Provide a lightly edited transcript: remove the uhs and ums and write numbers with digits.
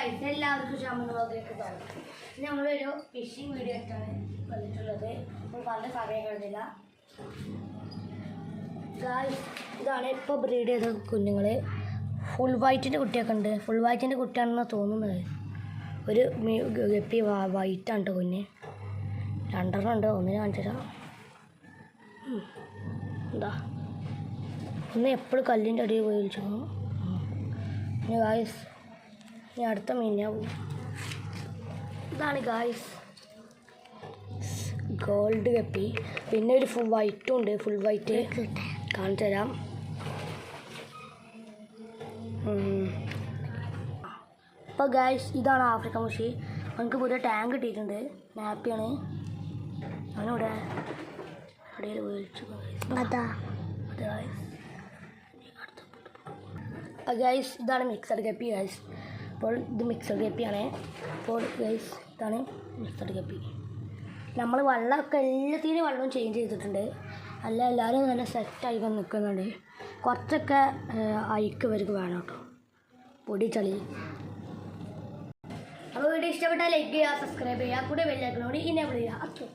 Guys എല്ലാവർക്കും ഷാമിലേക്ക് തോന്നും. നമ്മളൊരു ഫിഷിംഗ് വീഡിയോ ആയിട്ടാണ് വന്നിട്ടുള്ളത്. നമ്മൾ പല സമയം കഴിഞ്ഞില്ല ഗൈസ്. ഇതാണ് ഇപ്പോൾ ബ്രീഡ് ചെയ്ത കുഞ്ഞുങ്ങൾ. ഫുൾ വൈറ്റിൻ്റെ കുട്ടിയൊക്കെ ഉണ്ട്. ഫുൾ വൈറ്റിൻ്റെ കുട്ടിയാണെന്ന് തോന്നുന്നത്. ഒരു ഗപ്പി വൈറ്റാണ് കേട്ടോ കുഞ്ഞ്. രണ്ടെണ്ണം ഉണ്ട്. ഒന്നിനെ കാണിച്ചു തരാം. എന്താ ഒന്ന് എപ്പോഴും കല്ലിൻ്റെ അടിയിൽ പോയി വിളിച്ചു. പിന്നെ ഗായ്സ് ഇനി അടുത്ത മീനാ പോകും. ഇതാണ് ഗായ്സ് ഗോൾഡ് കപ്പി. പിന്നെ ഒരു ഫുൾ വൈറ്റും ഉണ്ട്. ഫുൾ വൈറ്റ് കാണിച്ചു തരാം. അപ്പോൾ ഗായ്സ് ഇതാണ് ആഫ്രിക്കൻ മുഷി. അവനക്ക് പുതിയ ടാങ്ക് കിട്ടിയിട്ടുണ്ട്. നാപ്പിയാണ്. അവനിവിടെ അടിയിൽ വിളിച്ചു. ഗൈസ് ഇതാണ് മിക്സഡ് ഗപ്പി ഗൈസ്. അപ്പോൾ ഇത് മിക്സഡ് ഗപ്പിയാണ്. അപ്പോൾ ഗൈസ് ഇതാണ് മിക്സഡ് ഗപ്പി. നമ്മൾ വെള്ളമൊക്കെ എല്ലാത്തിനും വെള്ളവും ചേഞ്ച് ചെയ്തിട്ടുണ്ട്. എല്ലാവരും നല്ല സെറ്റായി വന്ന് നിൽക്കുന്നുണ്ട്. കുറച്ചൊക്കെ അയക്ക് വർക്ക് വേണം കേട്ടോ, പൊടി ചളി. അപ്പോൾ വീഡിയോ ഇഷ്ടപ്പെട്ടാൽ ലൈക്ക് ചെയ്യുക, സബ്സ്ക്രൈബ് ചെയ്യുക, കൂടെ ബെല്ലൈക്കൺ കൂടി ഇനേബിൾ ചെയ്യുക. ഓക്കെ.